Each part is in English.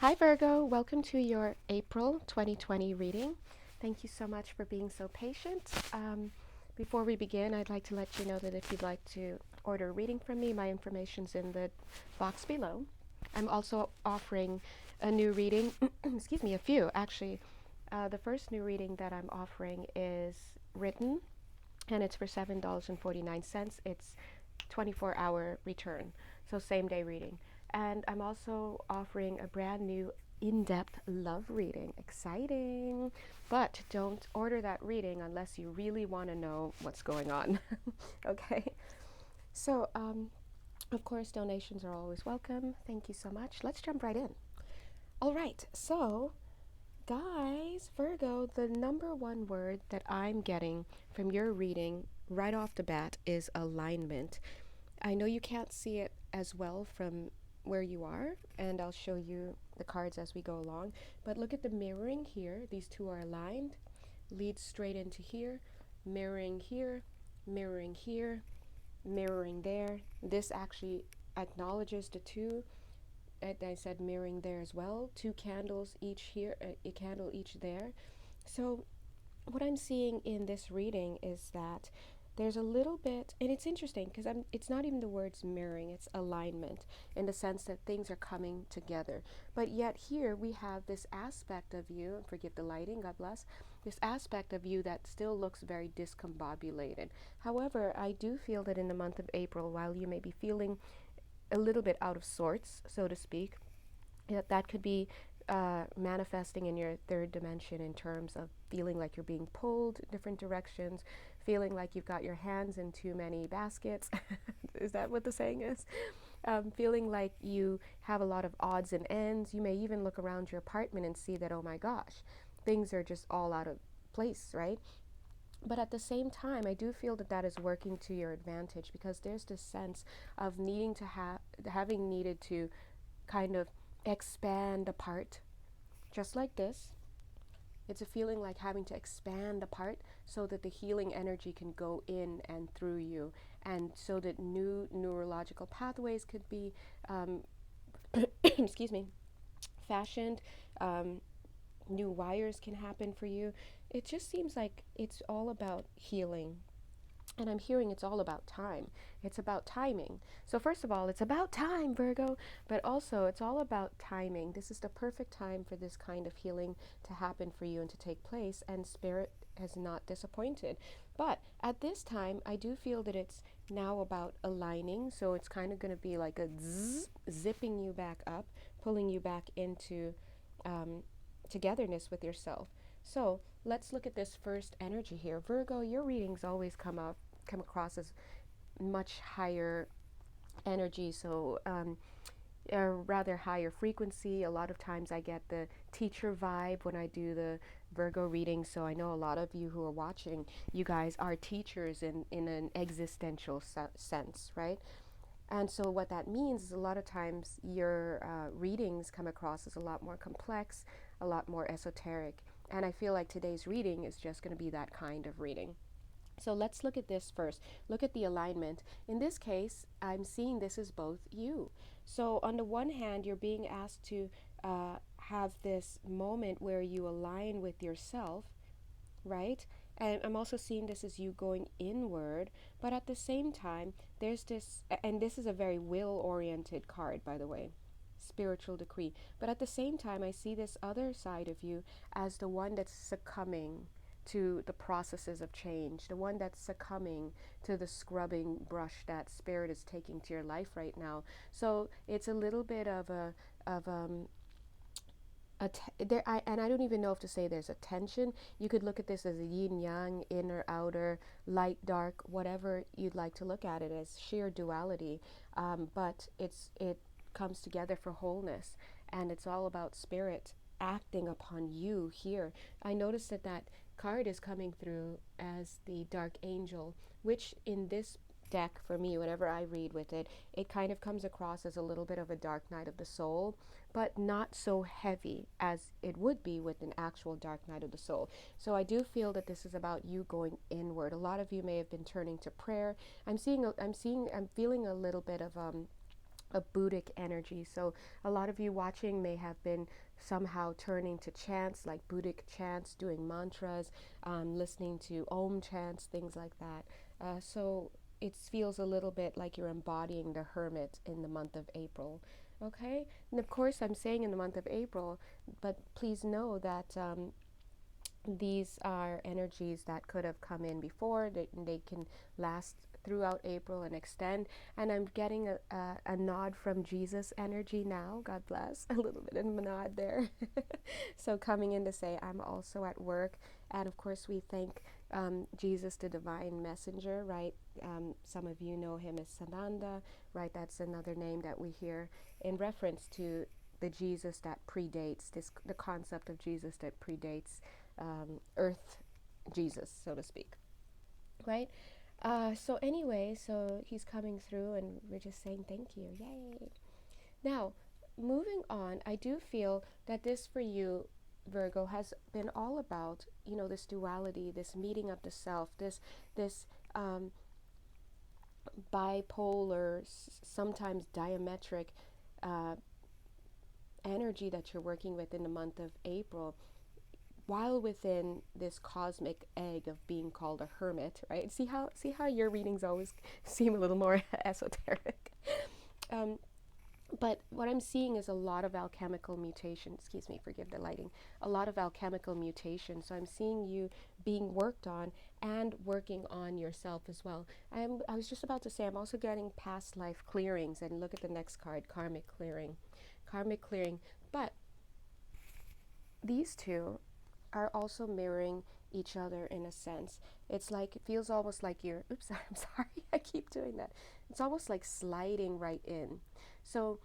Hi Virgo, welcome to your April 2020 reading. Thank you so much for being so patient. Before we begin, I'd like to let you know that if you'd like to order a reading from me, my information's in the box below. I'm also offering a new reading, excuse me, a few actually. The first new reading that I'm offering is written and it's for $7.49. It's 24-hour return, so same day reading. And I'm also offering a brand new in-depth love reading. Exciting. But don't order that reading unless you really want to know what's going on. Okay? So, of course, donations are always welcome. Thank you so much. Let's jump right in. All right. So, guys, Virgo, the number one word that I'm getting from your reading right off the bat is alignment. I know you can't see it as well from where you are, and I'll show you the cards as we go along. But look at the mirroring here. These two are aligned, leads straight into here, mirroring here, mirroring here, mirroring there. This actually acknowledges the two. And I said mirroring there as well. Two candles each here, a candle each there. So what I'm seeing in this reading is that there's a little bit, and it's interesting because it's not even the words mirroring, it's alignment in the sense that things are coming together. But yet here we have this aspect of you, and forgive the lighting, God bless, this aspect of you that still looks very discombobulated. However, I do feel that in the month of April, while you may be feeling a little bit out of sorts, so to speak, that could be manifesting in your third dimension in terms of feeling like you're being pulled different directions, feeling like you've got your hands in too many baskets. Is that what the saying is? Feeling like you have a lot of odds and ends. You may even look around your apartment and see that, oh my gosh, things are just all out of place, right? But at the same time, I do feel that that is working to your advantage because there's this sense of needing to having needed to kind of expand apart, just like this. It's a feeling like having to expand apart so that the healing energy can go in and through you, and so that new neurological pathways could be, excuse me, fashioned. New wires can happen for you. It just seems like it's all about healing. And I'm hearing it's all about time. It's about timing. So first of all, it's about time, Virgo, but also it's all about timing. This is the perfect time for this kind of healing to happen for you and to take place, and Spirit has not disappointed. But at this time, I do feel that it's now about aligning. So it's kind of going to be like a zzz, zipping you back up, pulling you back into togetherness with yourself. So let's look at this first energy here. Virgo, your readings always come across as much higher energy, so a rather higher frequency. A lot of times I get the teacher vibe when I do the Virgo reading, so I know a lot of you who are watching, you guys are teachers in an existential sense, right? And so what that means is a lot of times your readings come across as a lot more complex, a lot more esoteric. And I feel like today's reading is just going to be that kind of reading. So let's look at this first. Look at the alignment. In this case, I'm seeing this as both you. So on the one hand, you're being asked to have this moment where you align with yourself, right? And I'm also seeing this as you going inward, but at the same time, there's this, and this is a very will-oriented card, by the way, spiritual decree. But at the same time, I see this other side of you as the one that's succumbing to the processes of change, the one that's succumbing to the scrubbing brush that Spirit is taking to your life right now. So it's a little bit of of and I don't even know if to say there's a tension. You could look at this as a yin yang, inner, outer, light, dark, whatever you'd like to look at it as, sheer duality. But it comes together for wholeness, and it's all about Spirit acting upon you here. I noticed that that card is coming through as the Dark Angel, which in this deck for me, whenever I read with it, it kind of comes across as a little bit of a dark night of the soul, but not so heavy as it would be with an actual dark night of the soul. So I do feel that this is about you going inward. A lot of you may have been turning to prayer. I'm feeling a little bit of a Buddhic energy. So a lot of you watching may have been somehow turning to chants, like Buddhic chants, doing mantras, listening to Om chants, things like that. So it feels a little bit like you're embodying the hermit in the month of April. Okay? And of course, I'm saying in the month of April, but please know that these are energies that could have come in before. They can last throughout April and extend. And I'm getting a nod from Jesus energy now. God bless. A little bit of a nod there. So coming in to say, I'm also at work. And of course, we thank Jesus, the divine messenger, right? Some of you know him as Sananda, right? That's another name that we hear in reference to the Jesus that predates the concept of Jesus that predates Earth Jesus, so to speak, right? So anyway, so he's coming through, and we're just saying thank you, yay! Now, moving on, I do feel that this for you, Virgo, has been all about, this duality, this meeting of the self, this bipolar, sometimes diametric energy that you're working with in the month of April, while within this cosmic egg of being called a hermit, right? See how your readings always seem a little more esoteric. But what I'm seeing is a lot of alchemical mutation. Excuse me, forgive the lighting. A lot of alchemical mutation. So I'm seeing you being worked on and working on yourself as well. I was just about to say, I'm also getting past life clearings. And look at the next card, karmic clearing. Karmic clearing. But these two are also mirroring each other in a sense. It's like, it feels almost like you're, oops, I'm sorry, I keep doing that. It's almost like sliding right in. So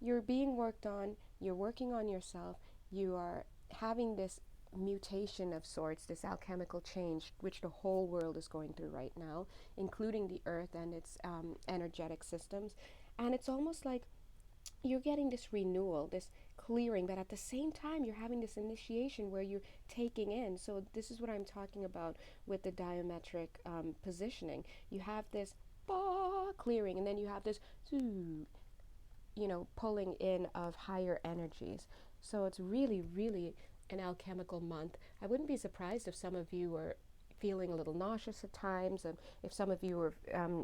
you're being worked on, you're working on yourself, you are having this mutation of sorts, this alchemical change, which the whole world is going through right now, including the earth and its energetic systems. And it's almost like you're getting this renewal, this clearing, but at the same time you're having this initiation where you're taking in. So this is what I'm talking about with the diametric positioning. You have this clearing, and then you have this pulling in of higher energies. So it's really, really an alchemical month. I wouldn't be surprised if some of you were feeling a little nauseous at times, and if some of you were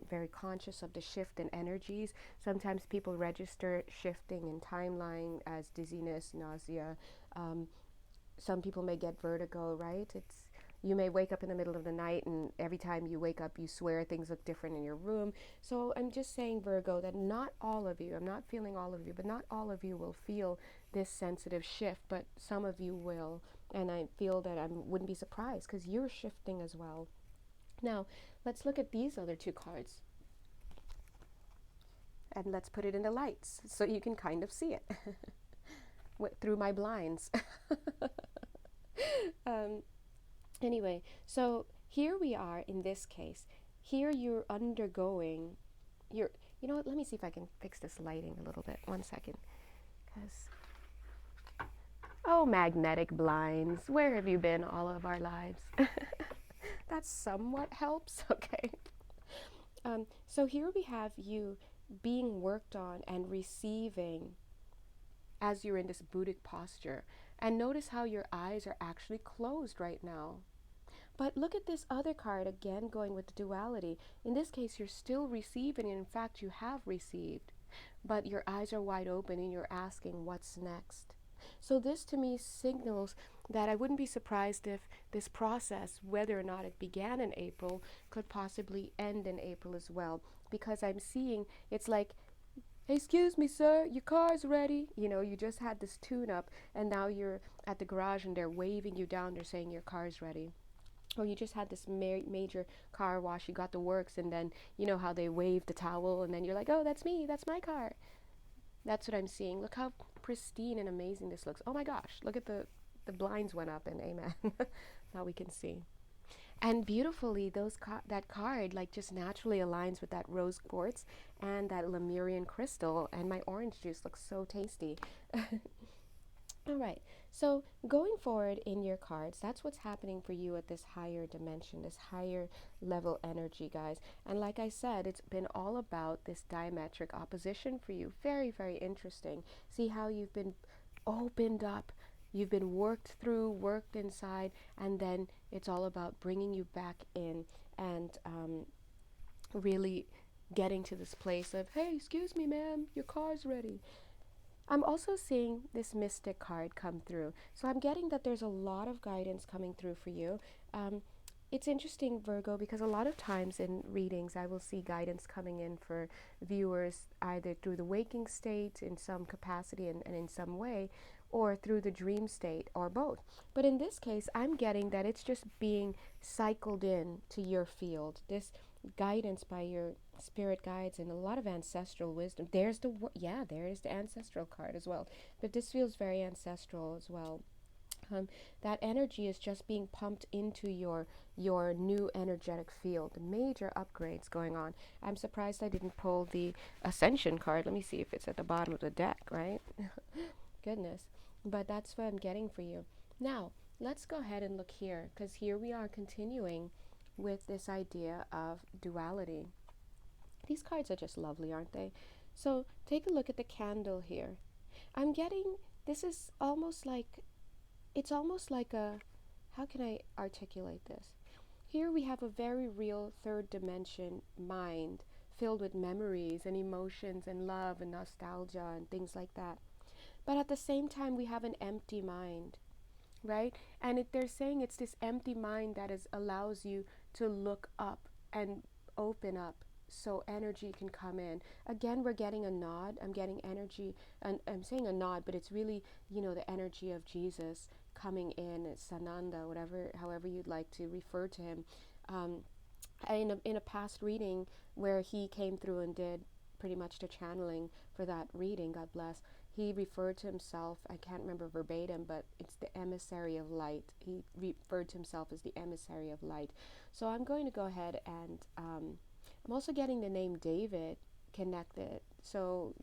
very conscious of the shift in energies. Sometimes people register shifting in timeline as dizziness, nausea. Some people may get vertigo, right? You may wake up in the middle of the night, and every time you wake up you swear things look different in your room. So I'm just saying, Virgo, that not all of you, I'm not feeling all of you, but not all of you will feel this sensitive shift, but some of you will. And I feel that I wouldn't be surprised because you're shifting as well. Now, let's look at these other two cards. And let's put it in the lights so you can kind of see it through my blinds. Anyway, so here we are in this case. Here you're undergoing, you know what, let me see if I can fix this lighting a little bit. 1 second. Oh, magnetic blinds, where have you been all of our lives? That somewhat helps, okay. So here we have you being worked on and receiving as you're in this Buddhic posture. And notice how your eyes are actually closed right now. But look at this other card again, going with the duality. In this case, you're still receiving, and in fact, you have received. But your eyes are wide open and you're asking, what's next? So this to me signals that I wouldn't be surprised if this process, whether or not it began in April, could possibly end in April as well. Because I'm seeing, it's like, excuse me, sir, your car's ready. You just had this tune-up, and now you're at the garage and they're waving you down. They're saying your car's ready. Or you just had this major car wash, you got the works, and then you know how they wave the towel, and then you're like, oh, that's me, that's my car. That's what I'm seeing. Look how pristine and amazing this looks. Oh my gosh, look at the blinds went up, and amen. Now we can see. And beautifully, that card like just naturally aligns with that rose quartz and that Lemurian crystal, and my orange juice looks so tasty. All right, So, going forward in your cards, that's what's happening for you at this higher dimension, this higher level energy, guys. And like I said, it's been all about this diametric opposition for you. Very, very interesting. See how you've been opened up, you've been worked through, worked inside, and then it's all about bringing you back in and really getting to this place of, hey, excuse me, ma'am, your car's ready. I'm also seeing this mystic card come through. So I'm getting that there's a lot of guidance coming through for you. Um, it's interesting, Virgo, because a lot of times in readings, I will see guidance coming in for viewers either through the waking state in some capacity and in some way, or through the dream state, or both. But in this case, I'm getting that it's just being cycled in to your field. This guidance by your spirit guides and a lot of ancestral wisdom. There's there is the ancestral card as well. But this feels very ancestral as well. That energy is just being pumped into your new energetic field. Major upgrades going on. I'm surprised I didn't pull the Ascension card. Let me see if it's at the bottom of the deck, right? Goodness. But that's what I'm getting for you. Now, let's go ahead and look here, because here we are continuing with this idea of duality. These cards are just lovely, aren't they? So take a look at the candle here. I'm getting, this is almost like, it's almost like a, how can I articulate this? Here we have a very real third dimension mind filled with memories and emotions and love and nostalgia and things like that. But at the same time, we have an empty mind, right? And they're saying it's this empty mind that allows you to look up and open up so energy can come in. Again, we're getting a nod. I'm getting energy, and I'm saying a nod, but it's really, the energy of Jesus coming in. It's Sananda, whatever, however you'd like to refer to him. In a past reading where he came through and did pretty much the channeling for that reading, God bless, he referred to himself, I can't remember verbatim, but it's the emissary of light. He referred to himself as the emissary of light. So I'm going to go ahead and I'm also getting the name David connected. So,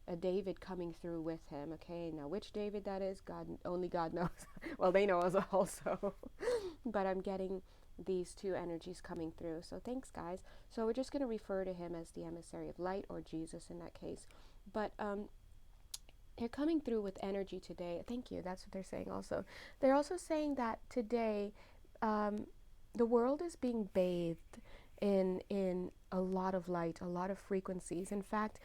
a David coming through with him. Okay, now which David that is, only God knows. Well, they know us also. But I'm getting these two energies coming through. So thanks, guys. So we're just going to refer to him as the emissary of light, or Jesus in that case. But they're coming through with energy today. Thank you. That's what they're saying also. They're also saying that today the world is being bathed in a lot of light, a lot of frequencies. In fact,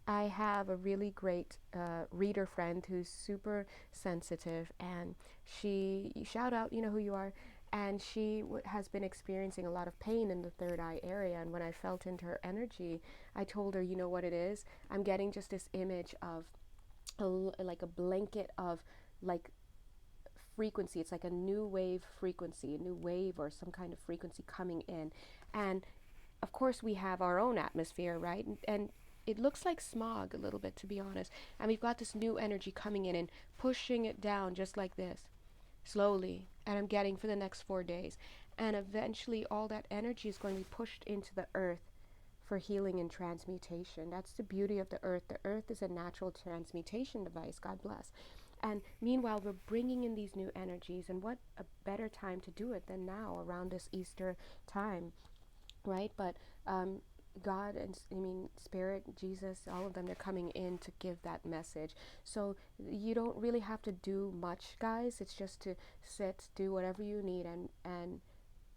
I have a really great reader friend who's super sensitive, and shout out, you know who you are, and she has been experiencing a lot of pain in the third eye area. And when I felt into her energy, I told her, you know what it is? I'm getting just this image of like a blanket of like frequency. It's like a new wave frequency, a new wave or some kind of frequency coming in. And of course we have our own atmosphere, right? And it looks like smog a little bit, to be honest. And we've got this new energy coming in and pushing it down just like this, slowly. And I'm getting for the next 4 days. And eventually all that energy is going to be pushed into the earth for healing and transmutation. That's the beauty of the earth. The earth is a natural transmutation device. God bless. And meanwhile, we're bringing in these new energies. And what a better time to do it than now, around this Easter time, right? But God and Spirit, Jesus, all of them, they're coming in to give that message. So you don't really have to do much, guys. It's just to sit, do whatever you need, and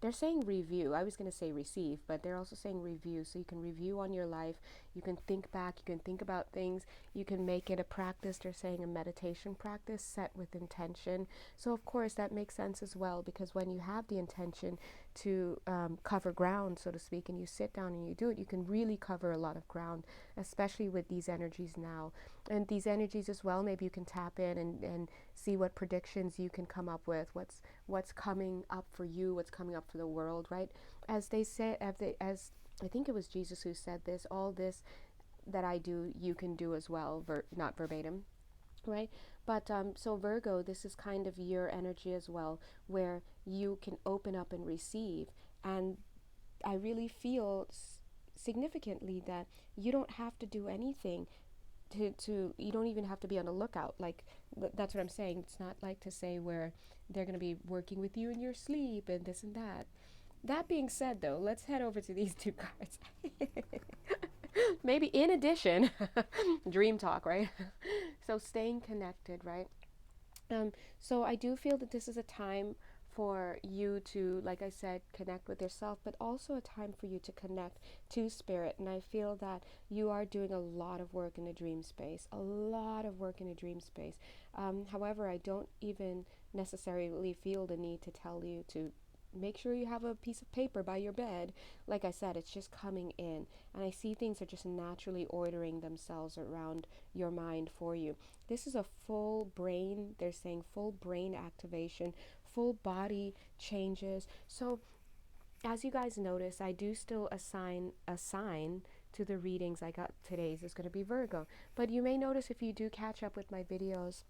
they're saying review. I was going to say receive, but they're also saying review. So you can review on your life. You can think back. You can think about things. You can make it a practice. They're saying a meditation practice set with intention. So of course that makes sense as well, because when you have the intention to cover ground, so to speak, and you sit down and you do it, you can really cover a lot of ground, especially with these energies now. And these energies as well, maybe you can tap in and see what predictions you can come up with, what's coming up for you, what's coming up for the world, right? As they say, as I think it was Jesus who said this, all this that I do, you can do as well, not verbatim, right? But so Virgo, this is kind of your energy as well, where you can open up and receive. And I really feel significantly that you don't have to do anything to you don't even have to be on the lookout. Like that's what I'm saying. It's not like to say where they're going to be working with you in your sleep and this and that. That being said, though, let's head over to these two cards. Maybe in addition, dream talk, right? So staying connected, right? So I do feel that this is a time for you to, like I said, connect with yourself, but also a time for you to connect to spirit. And I feel that you are doing a lot of work in the dream space, a lot of work in the dream space. However, I don't even necessarily feel the need to tell you to make sure you have a piece of paper by your bed. Like I said, it's just coming in, and I see things are just naturally ordering themselves around your mind for you. This is a full brain, they're saying full brain activation, full body changes. So as you guys notice, I do still assign a sign to the readings I got. Today's is going to be Virgo, but you may notice if you do catch up with my videos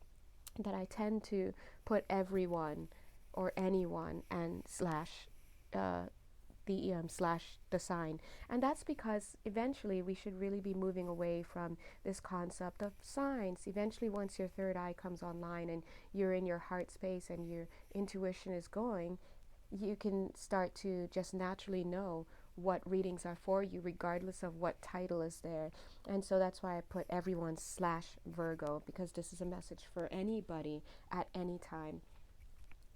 that I tend to put everyone or anyone and slash slash the sign. And that's because eventually we should really be moving away from this concept of signs. Eventually, once your third eye comes online and you're in your heart space and your intuition is going, you can start to just naturally know what readings are for you, regardless of what title is there. And so that's why I put everyone slash Virgo, because this is a message for anybody at any time.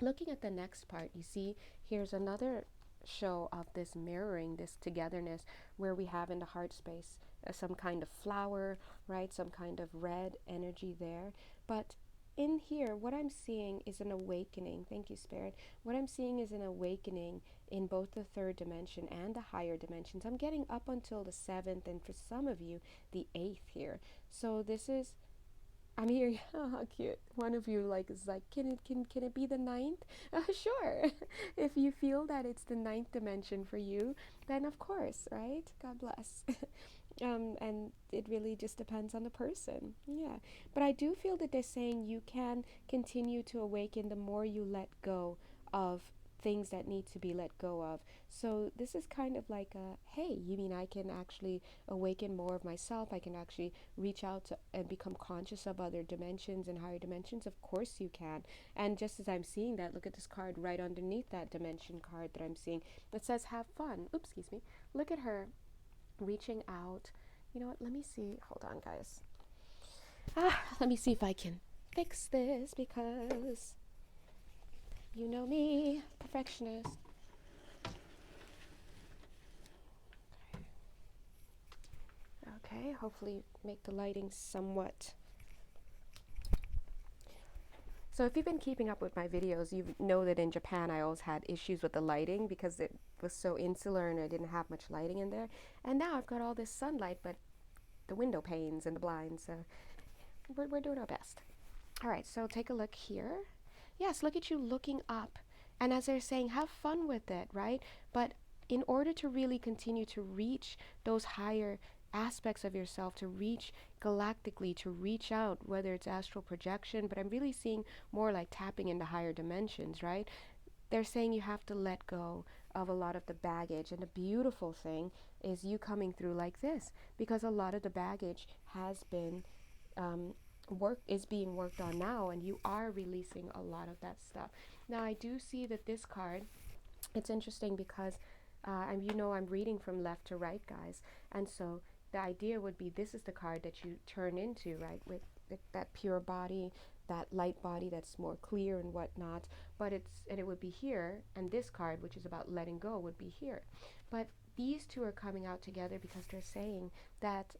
Looking at the next part, you see, here's another show of this mirroring, this togetherness, where we have in the heart space some kind of flower, right? Some kind of red energy there. But in here, what I'm seeing is an awakening. Thank you, Spirit. What I'm seeing is an awakening in both the third dimension and the higher dimensions. I'm getting up until the seventh, and for some of you, the eighth here. So this is, I'm hearing, oh, how cute. One of you is like, can it be the ninth? Sure. If you feel that it's the ninth dimension for you, then of course, right? God bless. And it really just depends on the person. Yeah. But I do feel that they're saying you can continue to awaken the more you let go of things that need to be let go of. So this is kind of like a, hey, you mean I can actually awaken more of myself? I can actually reach out to and become conscious of other dimensions and higher dimensions? Of course you can. And just as I'm seeing that, look at this card right underneath that dimension card that I'm seeing. It says have fun. Oops, excuse me. Look at her reaching out. You know what? Let me see. Hold on, guys. Let me see if I can fix this, because you know me, perfectionist. Okay, hopefully make the lighting somewhat. So if you've been keeping up with my videos, you know that in Japan I always had issues with the lighting because it was so insular and I didn't have much lighting in there. And now I've got all this sunlight, but the window panes and the blinds, we're doing our best. All right, so take a look here. Yes, look at you looking up. And as they're saying, have fun with it, right? But in order to really continue to reach those higher aspects of yourself, to reach galactically, to reach out, whether it's astral projection, but I'm really seeing more like tapping into higher dimensions, right? They're saying you have to let go of a lot of the baggage. And the beautiful thing is you coming through like this, because a lot of the baggage has been is being worked on now, and you are releasing a lot of that stuff. Now I do see that this card, it's interesting because I'm reading from left to right, guys, and so the idea would be this is the card that you turn into, right, with that pure body, that light body that's more clear and whatnot. But it would be here, and this card, which is about letting go, would be here. But these two are coming out together because they're saying that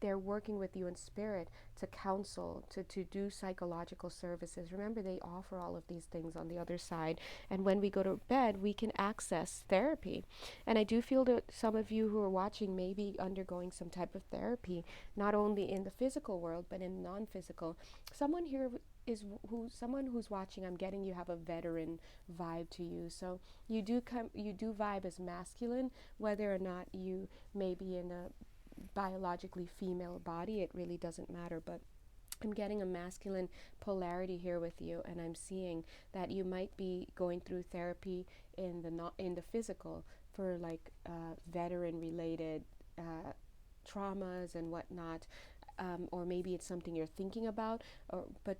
they're working with you in spirit to counsel, to do psychological services. Remember, they offer all of these things on the other side. And when we go to bed, we can access therapy. And I do feel that some of you who are watching may be undergoing some type of therapy, not only in the physical world, but in non-physical. Someone here someone who's watching, I'm getting you have a veteran vibe to you. So you do vibe as masculine, whether or not you may be in a biologically female body, it really doesn't matter. But I'm getting a masculine polarity here with you, and I'm seeing that you might be going through therapy in the physical for like veteran related traumas and whatnot. or maybe it's something you're thinking about, but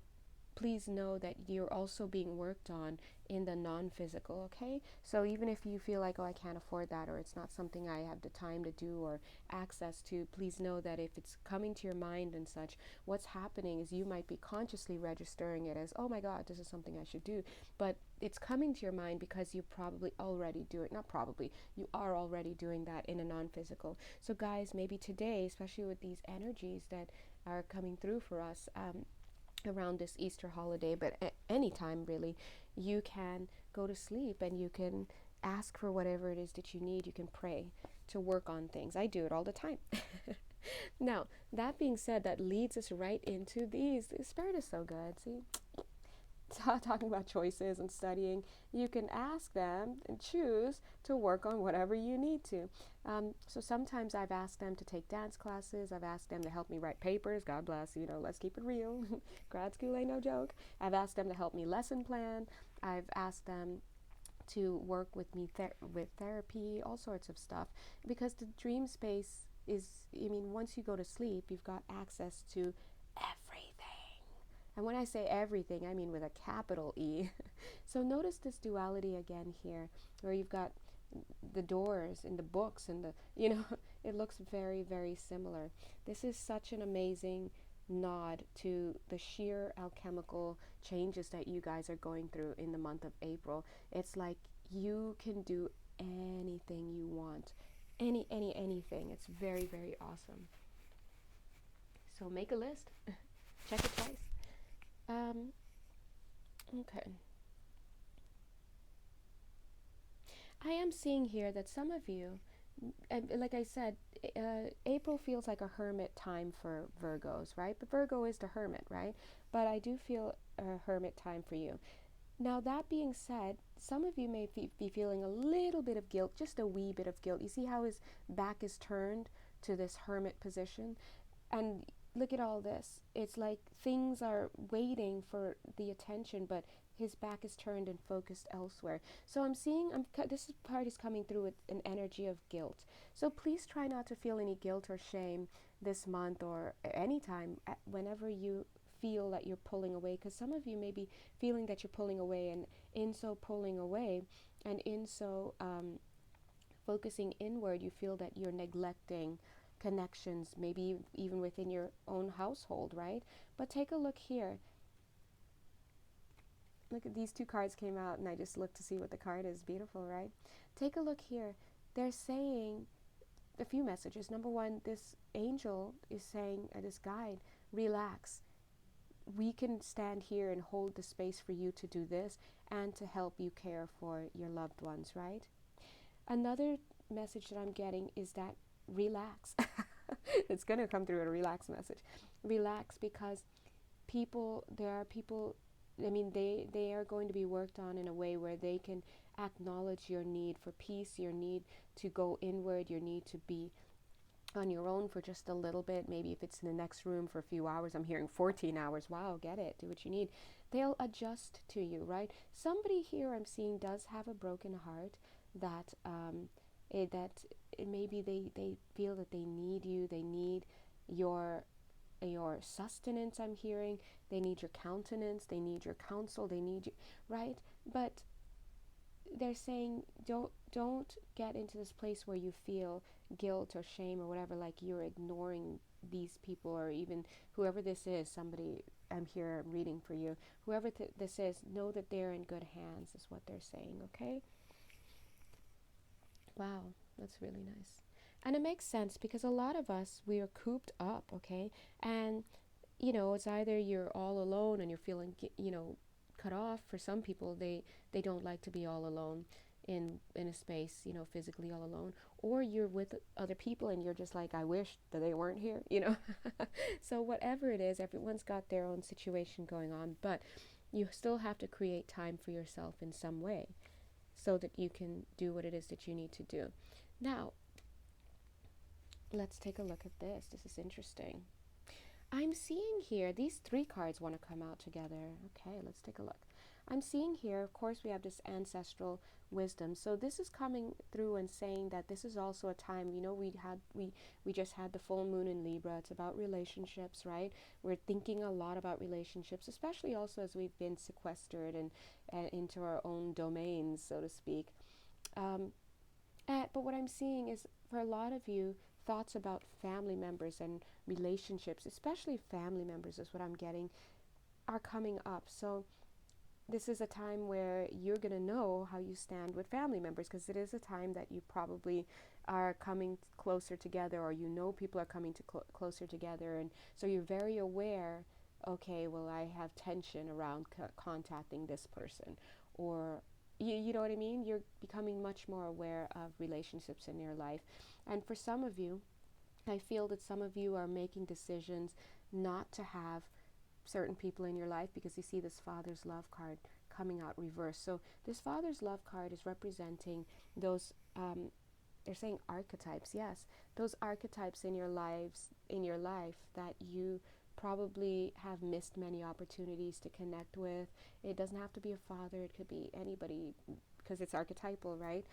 please know that you're also being worked on in the non-physical, okay? So even if you feel like, oh, I can't afford that, or it's not something I have the time to do or access to, please know that if it's coming to your mind and such, what's happening is you might be consciously registering it as, oh my God, this is something I should do. But it's coming to your mind because you probably already do it. Not probably, you are already doing that in a non-physical. So guys, maybe today, especially with these energies that are coming through for us, around this Easter holiday, but any time really, you can go to sleep and you can ask for whatever it is that you need. You can pray to work on things. I do it all the time. Now, that being said, that leads us right into these. The Spirit is so good. See, talking about choices and studying, you can ask them and choose to work on whatever you need to. So sometimes I've asked them to take dance classes. I've asked them to help me write papers. God bless, let's keep it real. Grad school ain't no joke. I've asked them to help me lesson plan. I've asked them to work with me with therapy, all sorts of stuff. Because the dream space is, once you go to sleep, you've got access to everything. And when I say everything, I mean with a capital E. So notice this duality again here, where you've got the doors and the books and it looks very, very similar. This is such an amazing nod to the sheer alchemical changes that you guys are going through in the month of April. It's like you can do anything you want. Anything. It's very, very awesome. So make a list. Check it twice. Okay. I am seeing here that some of you, like I said, April feels like a hermit time for Virgos, right? But Virgo is the hermit, right? But I do feel a hermit time for you. Now, that being said, some of you may be feeling a little bit of guilt, just a wee bit of guilt. You see how his back is turned to this hermit position? And look at all this. It's like things are waiting for the attention, but his back is turned and focused elsewhere. So I'm seeing, this part is coming through with an energy of guilt. So please try not to feel any guilt or shame this month or anytime, whenever you feel that you're pulling away, because some of you may be feeling that you're pulling away, and in so pulling away and in so focusing inward, you feel that you're neglecting connections, maybe even within your own household, right? But take a look here. Look at these two cards came out, and I just looked to see what the card is. Beautiful, right? Take a look here. They're saying a few messages. Number one, this angel is saying, this guide, relax. We can stand here and hold the space for you to do this and to help you care for your loved ones, right? Another message that I'm getting is that relax. It's going to come through a relax message. Relax, because there are people, they are going to be worked on in a way where they can acknowledge your need for peace, your need to go inward, your need to be on your own for just a little bit. Maybe if it's in the next room for a few hours. I'm hearing 14 hours. Wow, get it. Do what you need. They'll adjust to you, right? Somebody here I'm seeing does have a broken heart that maybe they feel that they need you. They need your sustenance, I'm hearing. They need your countenance. They need your counsel. They need you, right? But they're saying don't get into this place where you feel guilt or shame or whatever, like you're ignoring these people, or even whoever this is. Somebody, I'm here reading for you. Whoever this is, know that they're in good hands, is what they're saying, okay? Wow, that's really nice. And it makes sense, because a lot of us, we are cooped up, okay? And, it's either you're all alone and you're feeling, cut off. For some people, they don't like to be all alone in a space, physically all alone. Or you're with other people and you're just like, I wish that they weren't here, So whatever it is, everyone's got their own situation going on, but you still have to create time for yourself in some way so that you can do what it is that you need to do. Now, let's take a look at this. This is interesting. I'm seeing here, these three cards want to come out together. Okay, let's take a look. I'm seeing here, of course, we have this ancestral wisdom. So this is coming through and saying that this is also a time, we just had the full moon in Libra. It's about relationships, right? We're thinking a lot about relationships, especially also as we've been sequestered and into our own domains, so to speak. Um, but what I'm seeing is, for a lot of you, thoughts about family members and relationships, especially family members, is what I'm getting, are coming up. So this is a time where you're going to know how you stand with family members, because it is a time that you probably are coming closer together, or people are coming to closer together, and so you're very aware, okay, well, I have tension around contacting this person, or you know what I mean? You're becoming much more aware of relationships in your life. And for some of you, I feel that some of you are making decisions not to have certain people in your life, because you see this Father's Love card coming out reversed. So this Father's Love card is representing those, they're saying archetypes, yes, those archetypes in your life that you probably have missed many opportunities to connect with. It doesn't have to be a father, it could be anybody, because it's archetypal, right?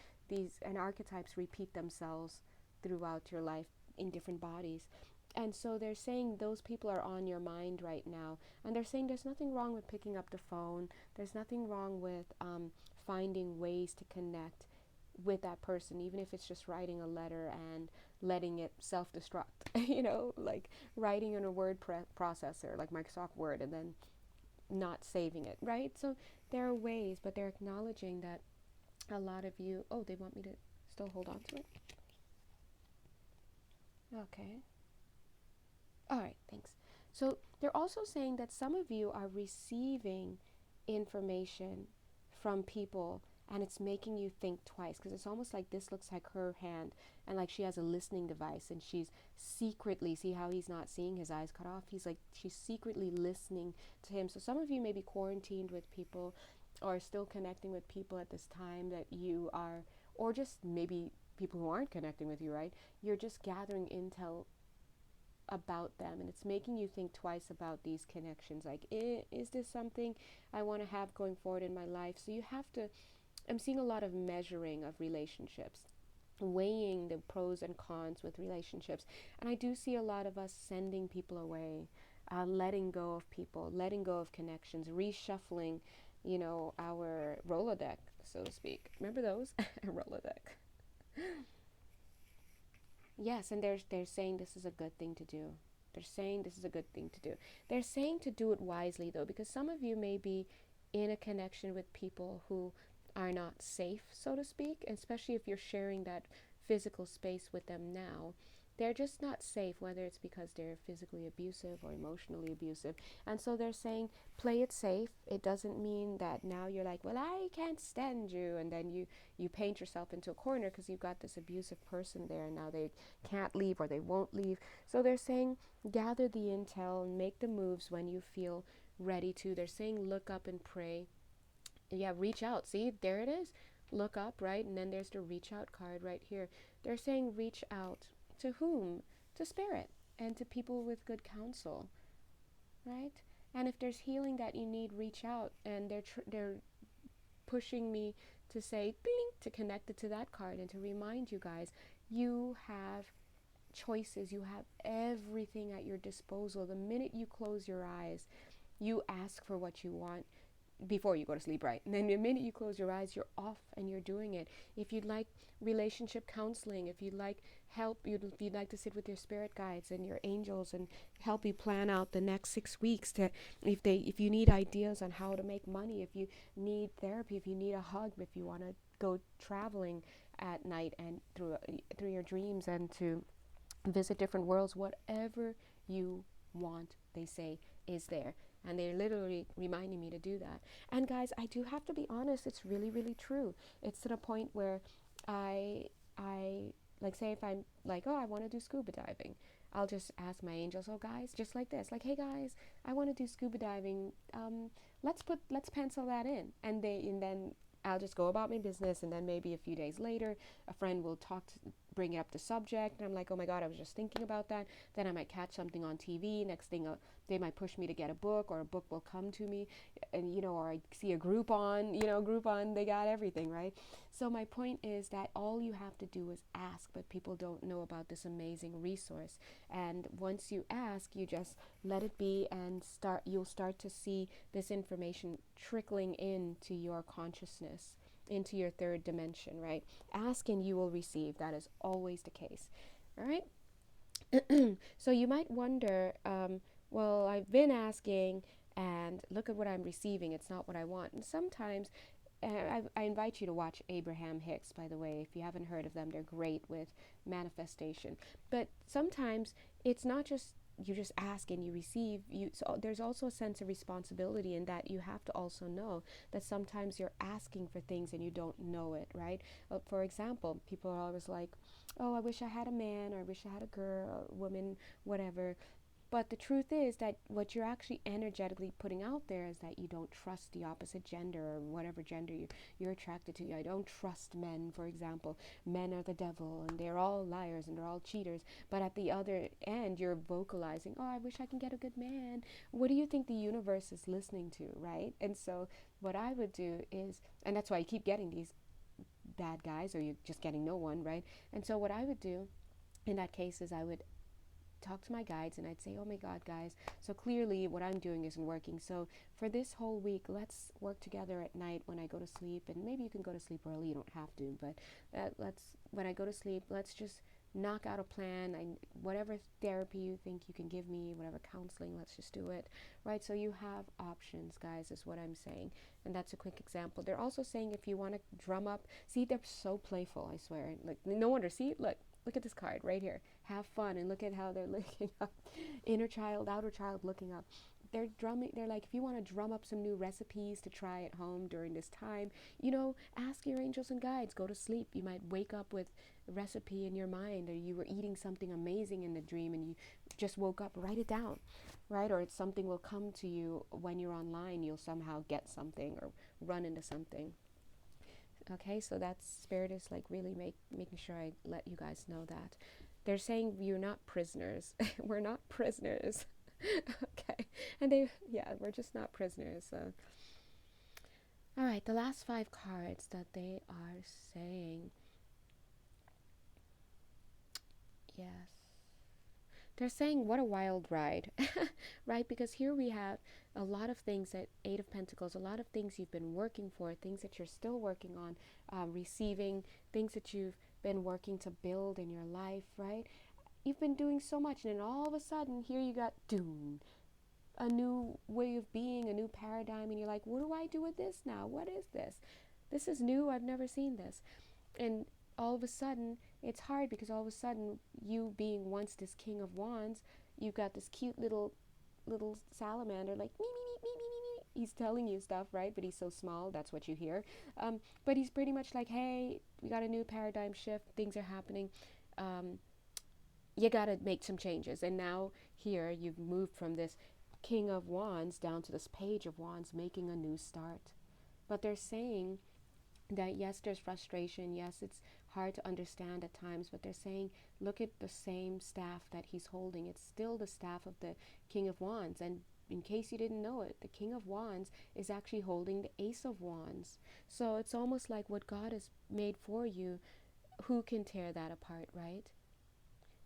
And archetypes repeat themselves throughout your life in different bodies. And so they're saying those people are on your mind right now. And they're saying there's nothing wrong with picking up the phone. There's nothing wrong with finding ways to connect with that person, even if it's just writing a letter and letting it self-destruct, like writing in a word processor, like Microsoft Word, and then not saving it, right? So there are ways, but they're acknowledging that a lot of you, they want me to still hold on to it? Okay. All right, thanks. So they're also saying that some of you are receiving information from people, and it's making you think twice, because it's almost like this looks like her hand, and like she has a listening device, and she's secretly, see how he's not seeing, his eyes cut off? She's secretly listening to him. So some of you may be quarantined with people, or still connecting with people at this time that you are, or just maybe people who aren't connecting with you, right? You're just gathering intel about them, and it's making you think twice about these connections, like, is this something I want to have going forward in my life? So you have to, I'm seeing a lot of measuring of relationships, weighing the pros and cons with relationships. And I do see a lot of us sending people away, letting go of people, letting go of connections, reshuffling, our Rolodeck, so to speak. Remember those? Rolodeck. Yes, and they're saying this is a good thing to do. They're saying this is a good thing to do. They're saying to do it wisely, though, because some of you may be in a connection with people who are not safe, so to speak, especially if you're sharing that physical space with them now. They're just not safe, whether it's because they're physically abusive or emotionally abusive. And so they're saying, play it safe. It doesn't mean that now you're like, well, I can't stand you. And then you paint yourself into a corner because you've got this abusive person there, and now they can't leave, or they won't leave. So they're saying, gather the intel and make the moves when you feel ready to. They're saying, look up and pray. Yeah, reach out. See, there it is. Look up, right? And then there's the reach out card right here. They're saying reach out. To whom? To spirit and to people with good counsel, right? And if there's healing that you need, reach out. And they're pushing me to say, bing, to connect it to that card and to remind you guys, you have choices. You have everything at your disposal. The minute you close your eyes, you ask for what you want before you go to sleep, right? And then the minute you close your eyes, you're off and you're doing it. If you'd like relationship counseling, if you'd like help, if you'd like to sit with your spirit guides and your angels and help you plan out the next 6 weeks, if you need ideas on how to make money, if you need therapy, if you need a hug, if you want to go traveling at night and through your dreams and to visit different worlds, whatever you want, they say, is there. And they're literally reminding me to do that. And guys, I do have to be honest, it's really, really true. It's to the point where I like, say if I'm like, I want to do scuba diving, I'll just ask my angels, guys, just like this, like, hey guys, I want to do scuba diving. Let's pencil that in. And then I'll just go about my business, and then maybe a few days later, a friend will bring up the subject, and I'm like, oh my God, I was just thinking about that. Then I might catch something on TV. Next thing, they might push me to get a book, or a book will come to me, and or I see a Groupon, Groupon, they got everything, right? So my point is that all you have to do is ask, but people don't know about this amazing resource. And once you ask, you just let it be, and you'll start to see this information trickling into your consciousness, into your third dimension, right? Ask and you will receive. That is always the case. All right? So you might wonder, well, I've been asking and look at what I'm receiving. It's not what I want. And sometimes, I invite you to watch Abraham Hicks, by the way. If you haven't heard of them, they're great with manifestation. But sometimes it's not just you just ask and you receive. So there's also a sense of responsibility in that you have to also know that sometimes you're asking for things and you don't know it, right? For example, people are always like, oh, I wish I had a man, or I wish I had a girl, a woman, whatever. But the truth is that what you're actually energetically putting out there is that you don't trust the opposite gender, or whatever gender you're attracted to. I don't trust men, for example. Men are the devil, and they're all liars, and they're all cheaters. But at the other end, you're vocalizing, oh, I wish I can get a good man. What do you think the universe is listening to, right? And so what I would do is, and that's why you keep getting these bad guys, or you're just getting no one, right? And so what I would do in that case is I would talk to my guides, and I'd say, oh my God, guys, so clearly what I'm doing isn't working. So for this whole week, let's work together at night when I go to sleep. And maybe you can go to sleep early, you don't have to, but when I go to sleep, let's just knock out a plan. Whatever therapy you think you can give me, whatever counseling, let's just do it, right? So you have options, guys, is what I'm saying. And that's a quick example. They're also saying if you want to drum up, see, they're so playful, I swear. Like, no wonder, see, look at this card right here. Have fun, and look at how they're looking up. Inner child, outer child looking up. They're drumming. They're like, if you want to drum up some new recipes to try at home during this time, ask your angels and guides. Go to sleep. You might wake up with a recipe in your mind, or you were eating something amazing in the dream and you just woke up. Write it down, right? Or something will come to you when you're online. You'll somehow get something or run into something. Okay, so that's Spirit is like really making sure I let you guys know that. They're saying you're not prisoners. We're not prisoners. Okay, and we're just not prisoners. So, all right, the last 5 cards that they are saying. Yes. They're saying, what a wild ride, right? Because here we have a lot of things that 8 of Pentacles, a lot of things you've been working for, things that you're still working on, receiving, things that you've been working to build in your life, right? You've been doing so much, and then all of a sudden, here you got doom, a new way of being, a new paradigm, and you're like, what do I do with this now? What is this? This is new. I've never seen this. And all of a sudden, it's hard because all of a sudden, you being once this King of Wands, you've got this cute little salamander like me, me, me, me, me, me, me. He's telling you stuff, right? But he's so small, that's what you hear. But he's pretty much like, hey, we got a new paradigm shift. Things are happening. You got to make some changes. And now here you've moved from this King of Wands down to this Page of Wands, making a new start. But they're saying that yes, there's frustration. Yes, it's hard to understand at times, but they're saying, look at the same staff that he's holding. It's still the staff of the King of Wands. And in case you didn't know it, the King of Wands is actually holding the Ace of Wands. So it's almost like what God has made for you, who can tear that apart, right?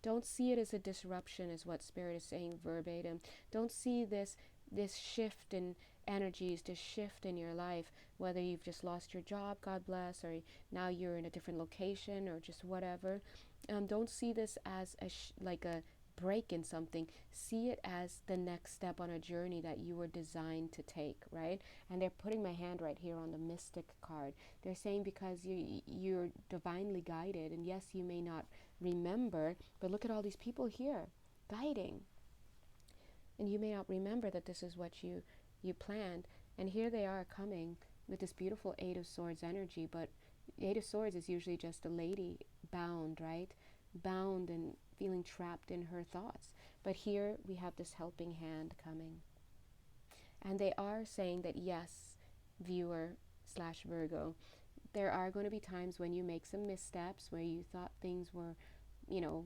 Don't see it as a disruption, is what Spirit is saying verbatim. Don't see this shift in energies, this shift in your life, whether you've just lost your job, God bless, or now you're in a different location, or just whatever. Don't see this as like a break in something. See it as the next step on a journey that you were designed to take, right? And they're putting my hand right here on the Mystic card. They're saying because you're divinely guided, and yes, you may not remember, but look at all these people here guiding, and you may not remember that this is what you planned, and here they are coming with this beautiful 8 of Swords energy. But 8 of Swords is usually just a lady bound, right? Bound and feeling trapped in her thoughts. But here we have this helping hand coming, and they are saying that yes, viewer / Virgo, There are going to be times when you make some missteps, where you thought things were, you know,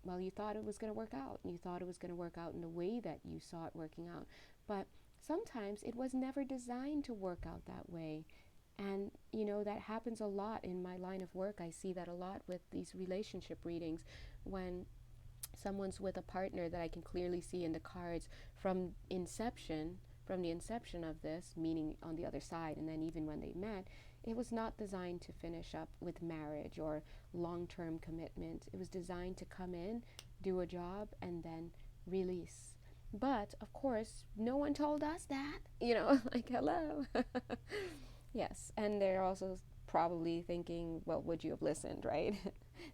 well, you thought it was going to work out, and you thought it was going to work out in the way that you saw it working out. But sometimes it was never designed to work out that way. And, that happens a lot in my line of work. I see that a lot with these relationship readings, when someone's with a partner that I can clearly see in the cards from the inception of this, meaning on the other side, and then even when they met, it was not designed to finish up with marriage or long-term commitment. It was designed to come in, do a job, and then release. But of course, no one told us that, like, hello. Yes, and they're also probably thinking, well, would you have listened, right?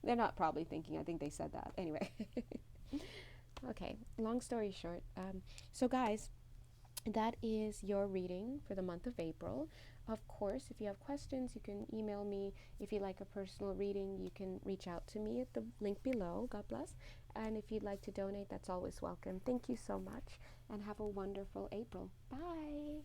They're not probably thinking, I think they said that. Anyway. Okay, long story short. So guys, that is your reading for the month of April. Of course, if you have questions, you can email me. If you'd like a personal reading, you can reach out to me at the link below. God bless. And if you'd like to donate, that's always welcome. Thank you so much, and have a wonderful April. Bye.